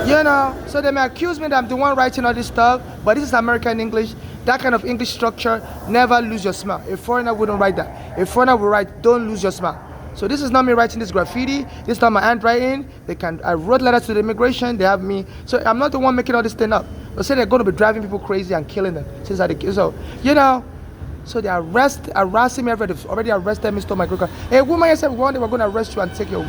You know, so they may accuse me that I'm the one writing all this stuff, but this is American English. That kind of English structure, never lose your smile. A foreigner wouldn't write that. A foreigner will write, don't lose your smile. So this is not me writing this graffiti. This is not my handwriting. I wrote letters to the immigration. They have me. So I'm not the one making all this thing up. They say they're going to be driving people crazy and killing them. So, you know, so they harassing me everywhere. They've already arrested me, stole my green card. A woman said one day we're going to arrest you and take your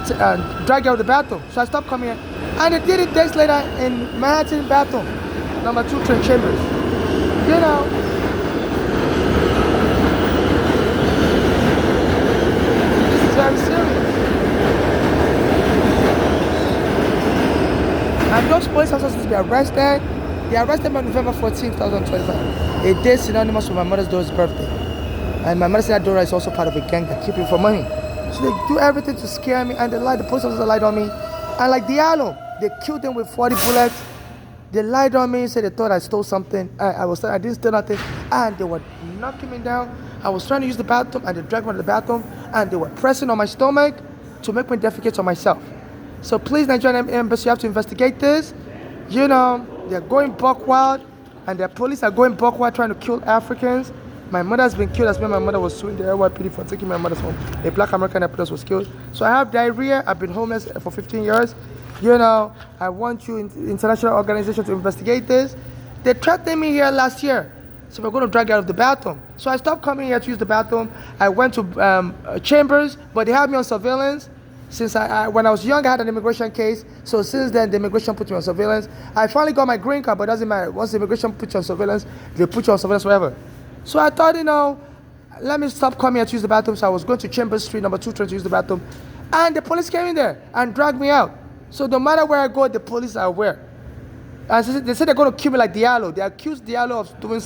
and drag you out of the bathroom. So I stopped coming here. And they did it days later in Manhattan bathroom, number 2 train chambers. You know. This is very serious. And those police officers supposed to be arrested. They arrested me on November 14, 2025. A day synonymous with my mother's daughter's birthday. And my mother's daughter is also part of a gang that keep me for money. So they do everything to scare me, and the police officers lied on me. And like Diallo, they killed them with 40 bullets. They lied on me, said they thought I stole something. I didn't steal nothing. And they were knocking me down. I was trying to use the bathroom, and they dragged me to the bathroom, and they were pressing on my stomach to make me defecate on myself. So please, Nigerian Embassy, you have to investigate this. You know, they're going buck wild, and the police are going buck wild trying to kill Africans. My mother has been killed as well. My mother was suing the NYPD for taking my mother's home. A black American actress was killed. So I have diarrhea. I've been homeless for 15 years. You know, I want you, international organization, to investigate this. They threatened me here last year. So we're going to drag you out of the bathroom. So I stopped coming here to use the bathroom. I went to chambers, but they had me on surveillance. Since when I was young, I had an immigration case. So since then, the immigration put me on surveillance. I finally got my green card, but it doesn't matter. Once the immigration puts you on surveillance, they put you on surveillance forever. So I thought, you know, let me stop coming here to use the bathroom. So I was going to Chambers Street, number 2, trying to use the bathroom. And the police came in there and dragged me out. So no matter where I go, the police are aware. And they said they're going to kill me like Diallo. They accused Diallo of doing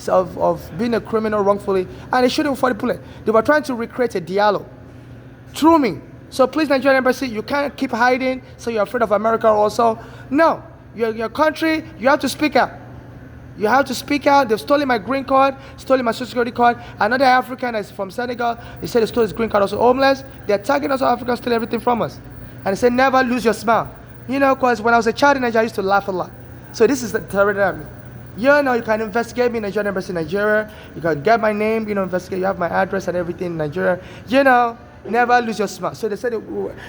of being a criminal wrongfully. And they shot him with 40 bullets. They were trying to recreate a Diallo through me. So please, Nigerian Embassy, you can't keep hiding so you're afraid of America also. No, your country, you have to speak out. You have to speak out. They've stolen my green card, stolen my social security card. Another African is from Senegal. He said they stole his green card, also homeless. They're tagging us Africans, stealing everything from us. And they said, never lose your smile. You know, because when I was a child in Nigeria, I used to laugh a lot. So this is the terrorism. You know, you can investigate me in Nigerian Embassy in Nigeria. You can get my name, you know, investigate. You have my address and everything in Nigeria. You know, never lose your smile. So they said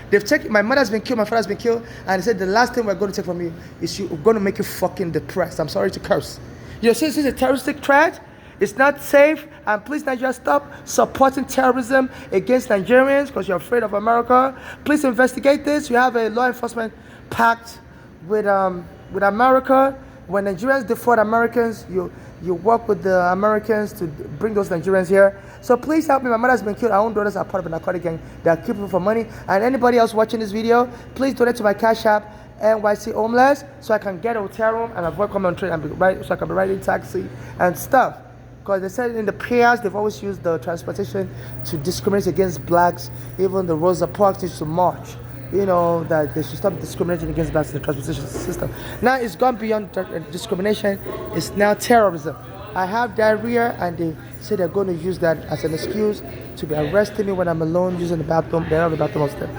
they've taken, my mother's been killed, my father's been killed. And they said the last thing we're going to take from you is we're going to make you fucking depressed. I'm sorry to curse. You know, since this is a terroristic threat, it's not safe. And please, Nigeria, stop supporting terrorism against Nigerians because you're afraid of America. Please investigate this. You have a law enforcement pact with America. When Nigerians defraud Americans, you work with the Americans to bring those Nigerians here. So please help me. My mother's been killed. Our own daughters are part of a narcotic gang. They are keeping people for money. And anybody else watching this video, please donate to my Cash App, NYC Homeless, so I can get a hotel room and avoid coming on train and so I can be riding taxi and stuff. Because they said in the past they've always used the transportation to discriminate against blacks. Even the Rosa Parks used to march. You know, that they should stop discriminating against blacks in the transportation system. Now it's gone beyond discrimination. It's now terrorism. I have diarrhea, and they say they're going to use that as an excuse to be arresting me when I'm alone using the bathroom. They have the bathroom upstairs.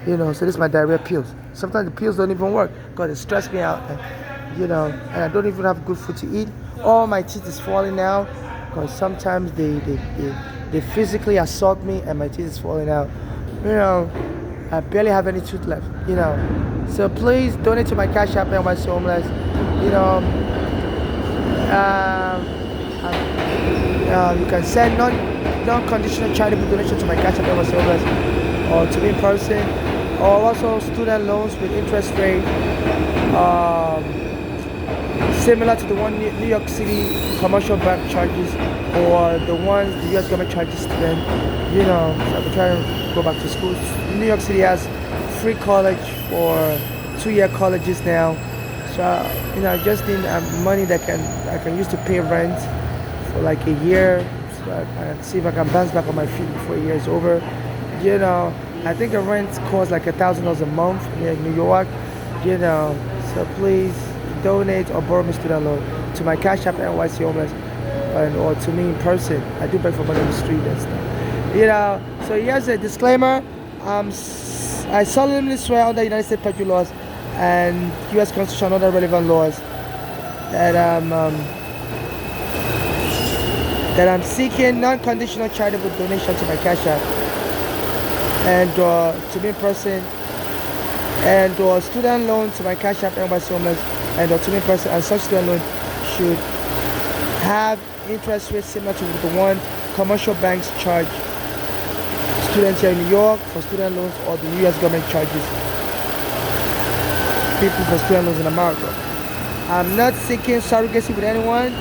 You know, so this is my diarrhea pills. Sometimes the pills don't even work because it stress me out. And, you know, and I don't even have good food to eat. All my teeth is falling out because sometimes they physically assault me and my teeth is falling out. You know, I barely have any tooth left. You know, so please donate to my Cash App, NYC Homeless. You know, you can send non-conditional charitable donation to my Cash App, NYC Homeless, or to me in person. Or also student loans with interest rate similar to the one New York City commercial bank charges, or the ones the U.S. government charges students. You know, so I've been trying to go back to school. New York City has free college for 2-year colleges now. So, you know, I just need money that I can use to pay rent for like a year, so I can see if I can bounce back on my feet before a year is over. You know, I think the rent costs like $1,000 a month in New York. You know, so please donate or borrow me student loan to my Cash App, NYC Homeless, or to me in person. I do beg for money on the street and stuff. You know, so here's a disclaimer. I solemnly swear under United States federal laws and U.S. Constitution and other relevant laws that I'm seeking non-conditional charitable donation to my Cash App and to me in person, and student loan to my Cash App NYC homeless, and to me in person, and such student loan should have interest rates similar to the one commercial banks charge students here in New York for student loans, or the U.S. government charges people for student loans in America. I'm not seeking surrogacy with anyone,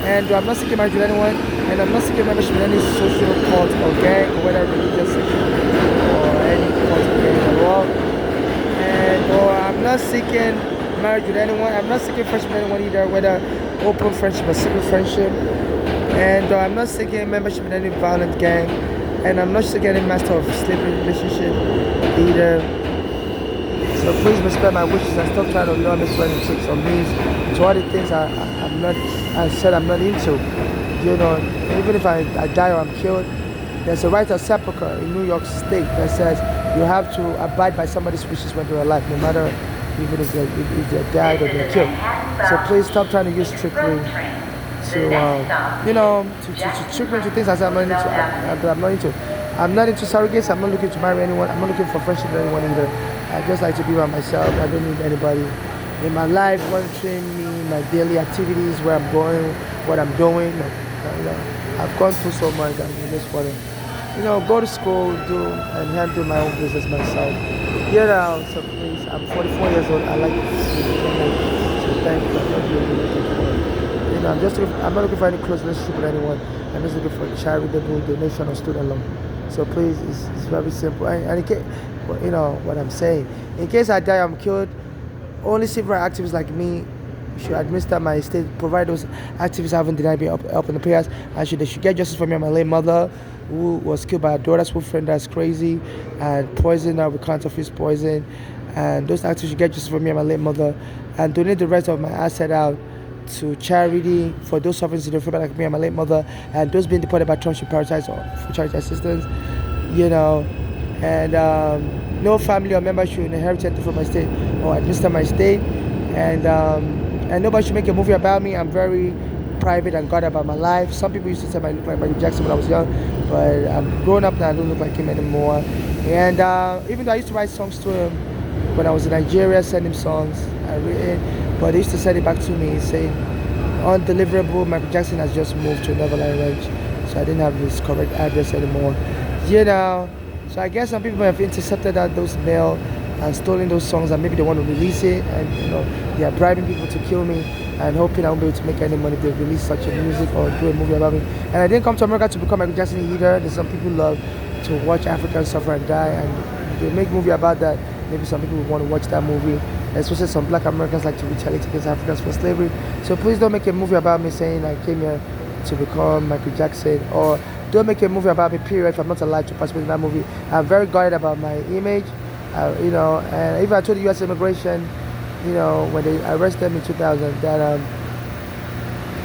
and I'm not seeking marriage with anyone, and I'm not seeking membership in any social cult or gang, or whether religious section or any cult or gang at all. Or I'm not seeking marriage with anyone. I'm not seeking friendship with anyone either, whether open friendship or secret friendship. And I'm not seeking membership in any violent gang, and I'm not seeking any master of slavery relationship either. So please respect my wishes and stop trying to lure me to any tricks or means to all the things I'm not into. You know, even if I die or I'm killed, there's a right of sepulchre in New York State that says you have to abide by somebody's wishes when they're alive, no matter even if they're died or they're killed. So please stop trying to use trickery to trick me into things I'm not into. I'm not into surrogates. I'm not looking to marry anyone. I'm not looking for friendship with anyone either. I just like to be by myself. I don't need anybody in my life monitoring me, my daily activities, where I'm going, what I'm doing. I've gone through so much. I just want to, go to school, do and handle my own business myself. So please, I'm 44 years old. I like to so thank you. I'm not really looking for, I'm not looking for any close relationship with anyone. I'm just looking for a charitable donation or student loan. So please, it's very simple. And in case, what I'm saying, in case I die, I'm killed, only civil activists like me should administer my estate, provide those activists haven't denied me up in the past, and they should get justice for me and my late mother, who was killed by her daughter's friend that's crazy and poisoned her with counterfeit poison. And those activists should get justice for me and my late mother, and donate the rest of my asset out to charity for those suffering in the like me and my late mother, and those being deported by Trump should prioritize for charity assistance. And no family or member should inherit anything from my estate or administer my estate, and nobody should make a movie about me. I'm very private and guarded about my life. Some people used to say I look like Michael Jackson when I was young, but I'm grown up now. I don't look like him anymore. And even though I used to write songs to him when I was in Nigeria, send him songs I written, but they used to send it back to me saying, undeliverable, Michael Jackson has just moved to Neverland Ranch, so I didn't have his correct address anymore. So I guess some people have intercepted those mail and stolen those songs, and maybe they want to release it, and they are bribing people to kill me and hoping I won't be able to make any money if they release such a music or do a movie about me. And I didn't come to America to become Michael Jackson either. There's some people love to watch Africans suffer and die, and they make a movie about that. Maybe some people want to watch that movie, especially some black Americans like to retaliate against Africans for slavery. So please don't make a movie about me saying I came here to become Michael Jackson, or don't make a movie about me, period, if I'm not allowed to participate in that movie. I'm very guarded about my image, and even I told the U.S. immigration, when they arrested me in 2000, that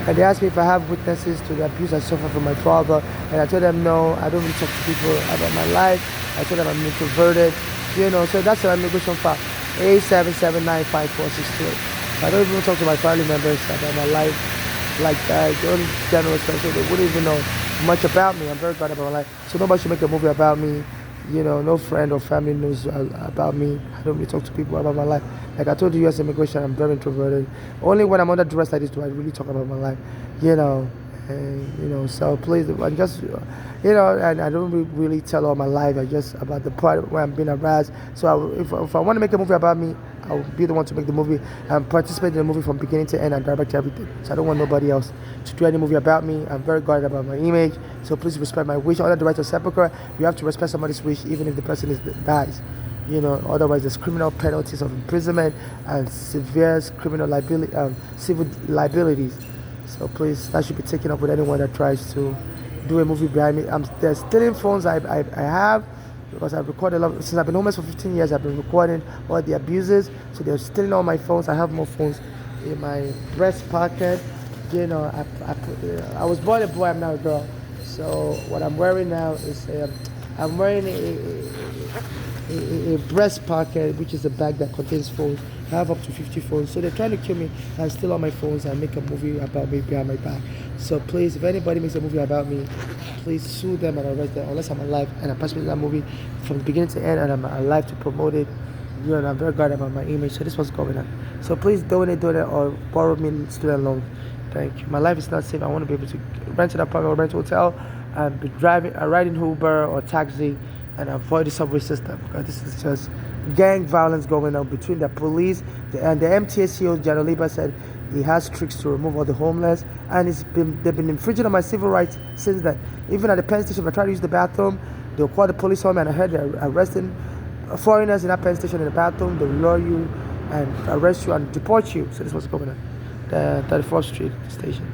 and they asked me if I have witnesses to the abuse I suffered from my father, and I told them no, I don't really talk to people about my life. I told them I'm introverted, so that's an immigration file, A7795468. I don't even talk to my family members about my life like that. The only general person, they wouldn't even know much about me. I'm very glad about my life. So nobody should make a movie about me. No friend or family knows about me. I don't really talk to people about my life. Like I told the U.S. immigration, I'm very introverted. Only when I'm under duress like this do I really talk about my life. So please, I just, and I don't really tell all my life. I just about the part where I'm being harassed. So if I want to make a movie about me, I'll be the one to make the movie and participate in the movie from beginning to end and direct everything. So I don't want nobody else to do any movie about me. I'm very guarded about my image. So please respect my wish. Under the right of sepulchre, you have to respect somebody's wish even if the person dies. Otherwise there's criminal penalties of imprisonment and severe criminal liability, civil liabilities. So please, that should be taken up with anyone that tries to do a movie behind me. They're stealing phones I have, because I've recorded a lot. Since I've been homeless for 15 years, I've been recording all the abuses. So they're stealing all my phones. I have more phones in my breast pocket. I was born a boy, I'm now a girl. So what I'm wearing now is I'm wearing a breast pocket, which is a bag that contains phones I have up to 50 phones. So they're trying to kill me and steal all my phones and make a movie about me behind my back. So please, if anybody makes a movie about me, please sue them and arrest them unless I'm alive and I'm passionate about that movie from the beginning to end and I'm alive to promote it. And I'm very guarded about my image. So this is what's going on. So please donate or borrow me student loan. Thank you. My life is not safe. I want to be able to rent an apartment or rent a hotel and be riding Uber or taxi and avoid the subway system, because this is just gang violence going on between the police and the MTA CEO. General Lieber said he has tricks to remove all the homeless, and they've been infringing on my civil rights since then. Even at the Penn Station, if I try to use the bathroom, they'll call the police on me, and I heard they're arresting foreigners in that Penn Station in the bathroom. They'll lure you and arrest you and deport you. So this is what's going on. The 34th Street station.